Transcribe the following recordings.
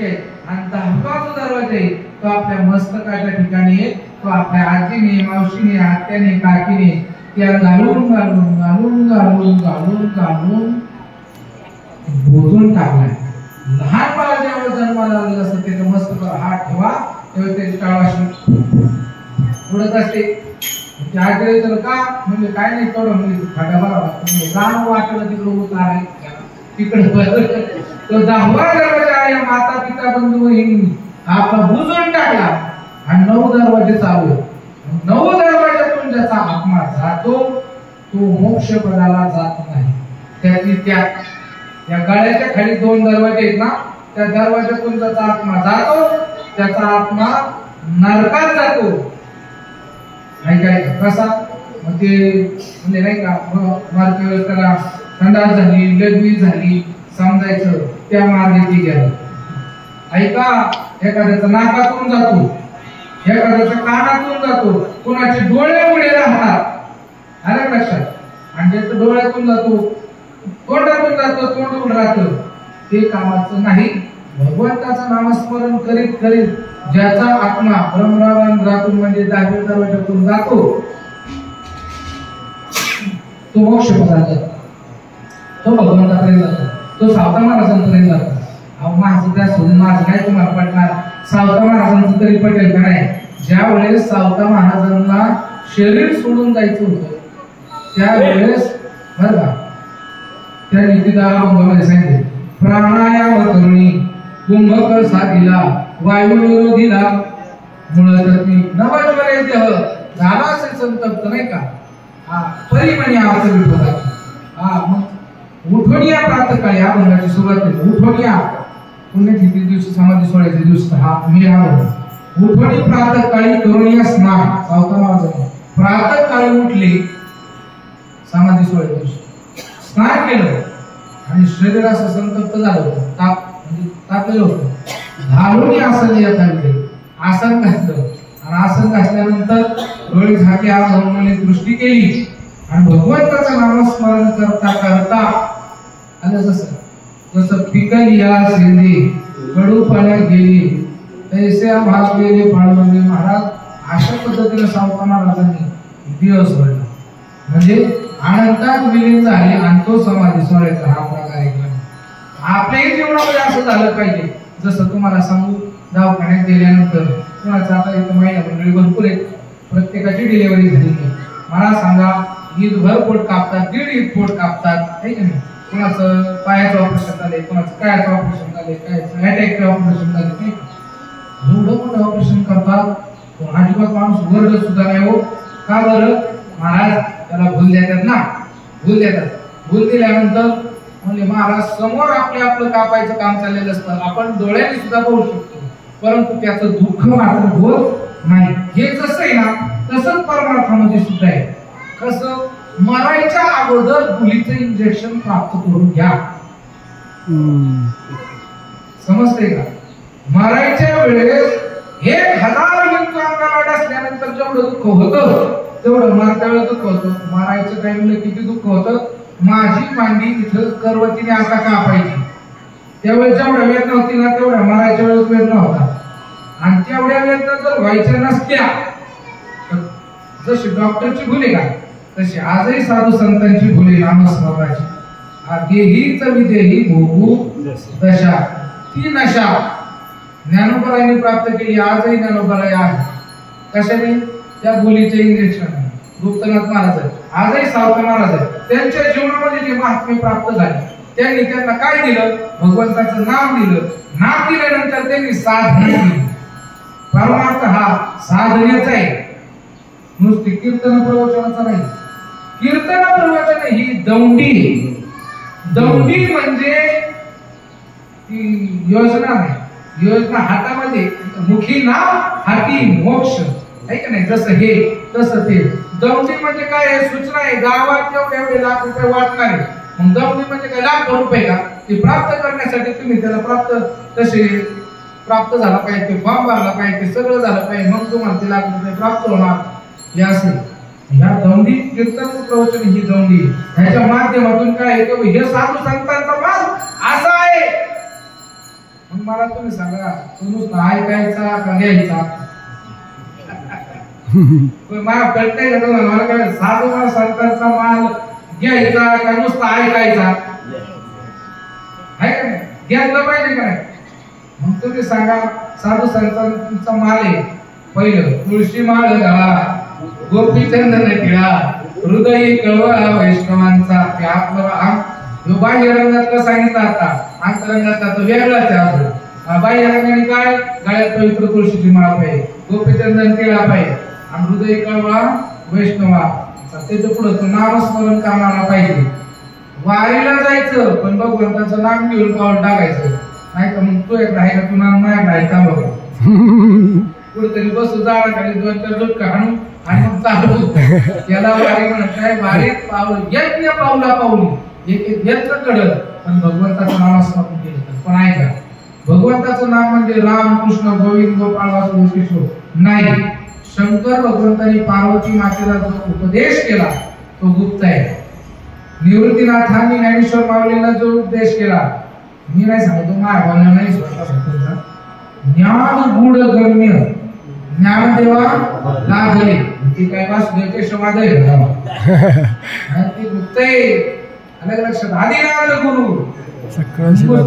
आणि 10वा जो दरवाजा आहे तो आपल्या मस्तकाच्या ठिकाणी आहे. तो आपल्या आजीने, मावशीने, आत्याने, काकीने त्या घालून घालून घालून घालून घालून घालून बोजून टाकलाय. लहान बाळ जेव्हा जन्माला आलेलं असतं त्याचं मस्तकावर हात ठेवा तेव्हा त्याची टाळाशी उडत असते. आजीला तर का म्हणजे काय नाही तेवढं म्हणजे फाटा बरा गाणं वाटलं तिकडं उतार आहे तिकडे. तो 10वा दरवाजा आहे. माता पिता बंधू बहिणी आपला बुजून टाकला आणि 9 दरवाजे चालू आहेत. 9 दरवाजातून ज्याचा आत्मा जातो तो मोक्ष पदाला जात नाही. त्याची त्या गळ्याच्या खाली 2 दरवाजे आहेत ना, त्या दरवाजातून ज्याचा आत्मा जातो त्याचा आत्मा नरकात जातो. ऐकायचं कसा मग ते म्हणजे नाही का मारती वेळेस त्याला संडास झाली, लघवी झाली समजायचं त्या मार्गाने गेलं. ऐका, एखाद्याचा नाकातून जातो, एखाद्याच्या कानातून जातो, कोणाचे डोळे उडे राहतात. आलं लक्षात? आणि ज्याचं डोळ्यातून जातो, तोंडातून जातो, तोंड उड राहतं, ते कामाचं नाही. भगवंताचं नामस्मरण करीत करीत ज्याचा आत्मा ब्रह्मरावांतून म्हणजे 10व्या दरवाजातून जातो तो मोक्ष पदाला जातो, तो भगवंताकडे जातो, तो सावता महाराजांकडे जातो. अहो माझं त्या सोडून माझं काय तुम्हाला पटणार? सावता महाराजांचं तरी पटेल का नाही? ज्या वेळेस सावता महाराजांना शरीर सोडून जायचं होतं त्यावेळेस बरं का त्या नीतिदारामध्ये सांगितले प्राणायाम करुणी कुंभक साधीला वायू विरोधीला मुळतती नवज्वरे देह झाला असेल संतप्त नाही का? हा परिमणी आचरित होता. हा मग उठवणीया प्रातःकाळी या भंगाची सुरुवात केली. उठवणीया पुण्यतिथी दिवशी समाधी सोहळ्याच्या दिवशी हा मेळा उठवणी प्रातःकाळी करुणीया स्नान. सावता महाराजांनी प्रातःकाळी उठले समाधी सोहळ्याच्या दिवशी स्नान केलं आणि शरीर असं संतप्त झालं होतं, तापलेलं होतं. घालून आसन येत आले, आसन घातलं आणि आसन घातल्यानंतर डोळे झाके आवाजाने दृष्टी केली आणि भगवंताचं नामस्मरण करता करता आलं जसं पिकली या सिंधी कडू पाण्यात गेली तैसे भाग गेले पाळवले. महाराज अशा पद्धतीने सावता महाराजांनी दिवस सोडला म्हणजे अनंतात विलीन झाले आणि तो समाधी सोहळ्याचा हा प्रकार आहे. आपल्याही जीवनामध्ये असं झालं पाहिजे. जसं तुम्हाला सांगू दवाखान्यात गेल्यानंतर कुणाचं आता इथं महिला मंडळी भरपूर आहेत, प्रत्येकाची डिलिव्हरी झालेली आहे. मला सांगा ईदभर पोट कापतात, 1.5 ईद पोट कापतात, आहे की नाही? कुणाचं पायाचं ऑपरेशन झाले, कुणाचं कायाचं ऑपरेशन झाले, कायचं अटॅकचं ऑपरेशन झाले, नाही का? एवढं मोठं ऑपरेशन करतात अजिबात माणूस वर्ग सुद्धा नाही हो. का बरं? महाराज त्याला भूल देतात ना, भूल देतात. भूल दिल्यानंतर म्हणजे महाराज समोर आपलं कापायचं काम चाललेलं असतं, आपण डोळ्याने सुद्धा बघू शकतो, परंतु त्याचं दुःख मात्र होत नाही. हे जसं आहे ना तसंच परमार्थामध्ये सुद्धा आहे. कसं? मरायच्या अगोदर भुलीचं इंजेक्शन प्राप्त करून घ्या. समजते का? मरायच्या वेळेस 1000 विंचू अंगाला असल्यानंतर जेवढं दुःख होतं तेवढं मरत्या वेळेस दुःख होतं. मरायचं टाइमला किती दुःख होतं? माझी मांडी इथं करवतीने आता कापायची त्यावेळेस जेवढ्या वेदना होती ना तेवढ्या मरायच्या वेळेस वेदना होता. आणि तेवढ्या वेदना जर व्हायच्या नसत्या जशी डॉक्टरची भूल आहे का तशी आजही साधू संतांची भूल आहे नामस्मरणाची. देहीच विदेही भोगू दशा, ती नशा ज्ञानोबरायांनी प्राप्त केली. आजही ज्ञानोबराय आहे. कशाने? त्या भूलीचे इंजेक्शन. गुप्तनाथ महाराज आजही सावता महाराज आहे. त्यांच्या जीवनामध्ये जे महात्म्य प्राप्त झाले त्यांनी त्यांना काय दिलं? भगवंताचं नाम दिलं. नाम दिल्यानंतर त्यांनी साधना केली. परमार्थ हा साधनेचा आहे, नुसती कीर्तन प्रवचनाचा नाही. कीर्तन प्रवचन ही दौंडी. दौंडी म्हणजे ती योजना नाही. योजना हातामध्ये, मुखी नाम हाती मोक्ष, आहे का नाही? जसं हे तसं ते. दौंडी म्हणजे काय आहे? सूचना आहे. गावात एवढे लाख रुपये वाटणार आहे. मग दौंडी म्हणजे काय? लाख रुपये का? ते प्राप्त करण्यासाठी तुम्ही त्याला प्राप्त तसे प्राप्त झाला पाहिजे, ते फॉर्म भरला पाहिजे, ते सगळं झालं पाहिजे, मग तुम्हाला ते लाख रुपये प्राप्त होणार. हे असे ह्या दौंडी कीर्तन प्रवचन ही दौंडी. ह्याच्या माध्यमातून काय आहे? हे साधू संतांचा मार्ग असा आहे मग मला तुम्ही सांगा, तो नुसता ऐकायचा का घ्यायचा? मला कळतंय का तुम्हाला? मला काय साधू संतांचा माल घ्यायचा का नुसता ऐकायचा? आहे का नाही? घेतलं पाहिजे काय? मग तुम्ही सांगा, साधू संतांचा माल आहे पहिलं तुळशी माळ घाला, गोपीचंदन टिळा, हृदय कळवा वैष्णवांचा. ते आपलं बाह्य रंगातलं सांगितलं, आता अंतरंगाचा तो वेगळाच आहे. बाह्य रंगाने काय? गळ्यात पवित्र तुळशीची माळ पाहिजे, गोपीचंदन टिळा पाहिजे आणि हृदय कळवा वैष्णवा. त्याच्या पुढे तो नामस्मरण कामाला पाहिजे. वारीला जायचं पण भगवंताचं नाम घेऊन पाऊल टाकायचं, नाही तर मग तू एक राहिला तू नाम नाही राहायचा बघा. कुठेतरी बसू जाणार खाली 2-4 झटका आणून आणि मग चालू. त्याला वारी म्हणत काय? वारीत पाऊल यज्ञ पाऊला पाऊली एक एक यज्ञ घडलं पण भगवंताचं नामस्मरण केलं तर. पण आहे का? भगवंताचं नाम म्हणजे राम कृष्ण गोविंद गोपाळ वासुदेव नाही. शंकर भगवंतांनी पार्वती मातेला जो उपदेश केला तो गुप्त आहे. निवृत्तीनाथांनी ज्ञानेश्वर माऊलींना जो उपदेश केला, मी नाही सांगतो, माझ्या बोलणं नाही स्वतः. ज्ञान गुढ गम्य ज्ञानदेवा लागले, ती काय वासुदेवचे शवादय ती गुप्त आहे. अलग लक्षात. आदिनाथ गुरु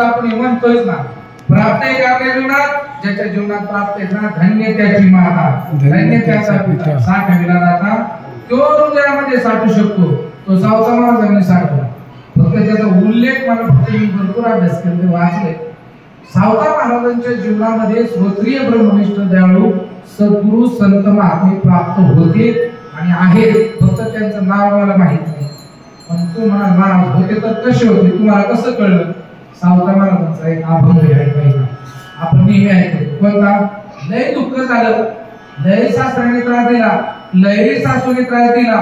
आपण म्हणतोय ना, प्राप्त आहे आपल्या जीवनात. ज्याच्या जीवनात प्राप्त आहे ना, धन्य त्याची माता, धन्य त्याचा पिता. साठविला जाता तो हृदयामध्ये साठू शकतो. तो सावता महाराजांनी साठवला. फक्त त्याचा उल्लेख मला फक्त मी भरपूर अभ्यास केले, वाचले. सावता महाराजांच्या जीवनामध्ये श्रोत्रिय ब्रह्मनिष्ठ दयाळू सद्गुरु संत महात्मे प्राप्त होते आणि आहेत. फक्त त्यांचं नाव मला माहित नाही. पण तुम्हाला नाव होते तर कसे होते तुम्हाला कसं कळलं? सावता महाराजांचा एक अभंग आहे, आपण नेहमी ऐकतो. कोणता? लय दुःख झालं, लय सासऱ्याने त्रास दिला, लय सासूने त्रास दिला.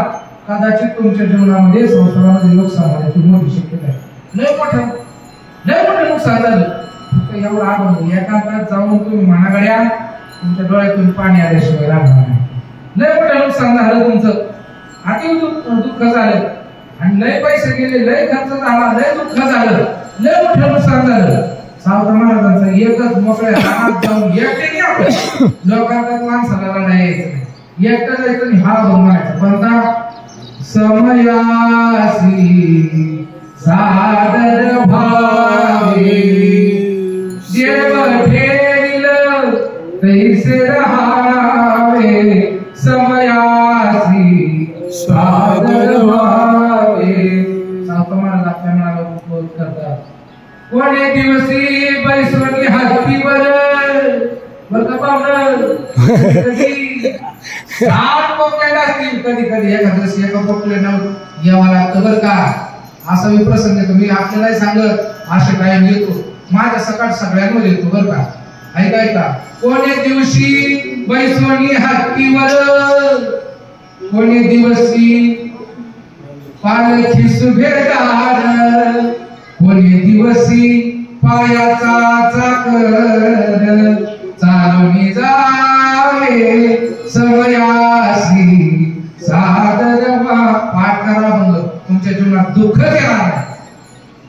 कदाचित तुमच्या जीवनामध्ये संसारामध्ये नुकसान झाल्याची मोठी शक्यता आहे. लय मोठं नुकसान झालं. एवढं अभंग एकांतात जाऊन तुम्ही म्हणागड्या तुमच्या डोळ्यातून पाणी आल्याशिवाय राहणार नाही. लय मोठं नुकसान झालं तुमचं, अति दुःख झालं आणि लय पैसे गेले, लय खर्च झाला, लय दुःख झालं, लय मोठं नुकसान झालं. सावता महाराजांचा एकच मोकळ्या रानात जाऊन एकटे आपण लोकांना माणसाला लढाई यायचं नाही, एकटं जायचं आणि हा भरून म्हणायचं. कोणता? समयासी सादर भावे देव ठेविल तैसे रहावे, समयासी सादर भावे. सावता महाराज आपल्या मनाला बोध करतात. कोणे दिवसी बैसवणी हत्तीवर बरं पाहुणं सात पोकळ्या असतील. कधी कधी एखाद्या एका पोकळ्यानं यावं लागतं बरं का. असा मी प्रसंग येतो. मी आपल्याला सांगत असे कायम येतो, माझ्या सकाळ सगळ्यांवर येतो बरं का. ऐका. कोणे दिवशी बैसवणी हत्तीवर, कोणे दिवसी पालखी सुभेदार, कोणी दिवसी पायाचा चाकर चालून जावे, समयासी सादर पाठ करा. मग तुमच्या जीवनात दुःख येणार नाही.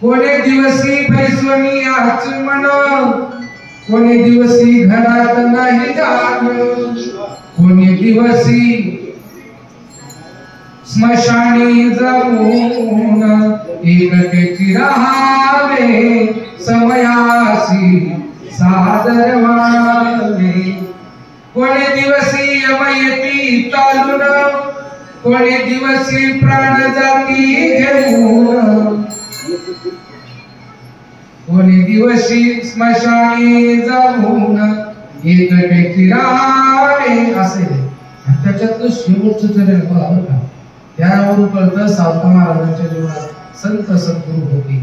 कोणी दिवसी बैसवणी आचमन, कोणी दिवसी घरात नाही जाण, कोणी दिवसी स्मशानी जाऊन एकटेची राहावे, समयासी सादर व्हावे. कोणी दिवसी यमयती चालून, कोणी दिवसी प्राण जाती घेऊन, कोणी दिवशी स्मशानी जाऊन एकटेची राहावे. असे त्याच्यातलं शेवटचं चरण बघा का. त्यावरून कळतं सावता महाराजांच्या जीवनात संत सद्गुरु होते.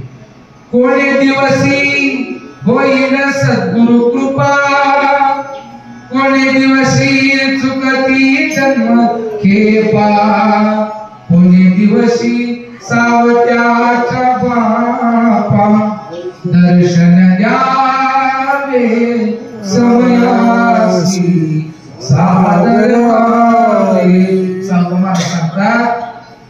कोणी दिवसी होईल सद्गुरु कृपा, कोणी दिवसी चुकती जन्म खेपा, कोणी दिवसी सावत्याच्या बापा दर्शन द्यावे, समयासी सादर व्हावे. सावता महाराज सांगतात,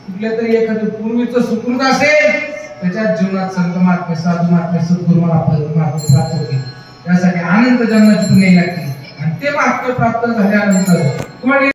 कुठल्या तरी एखादं पूर्वीचं सुकृत असेल त्याच्या जीवनात संत महात्मे साधू महात्मे सद्गुरु महात्मे प्राप्त होतील. त्यासाठी अनंत जन्माची पुण्य लागते आणि ते वाक्य प्राप्त झाल्यानंतर कोणी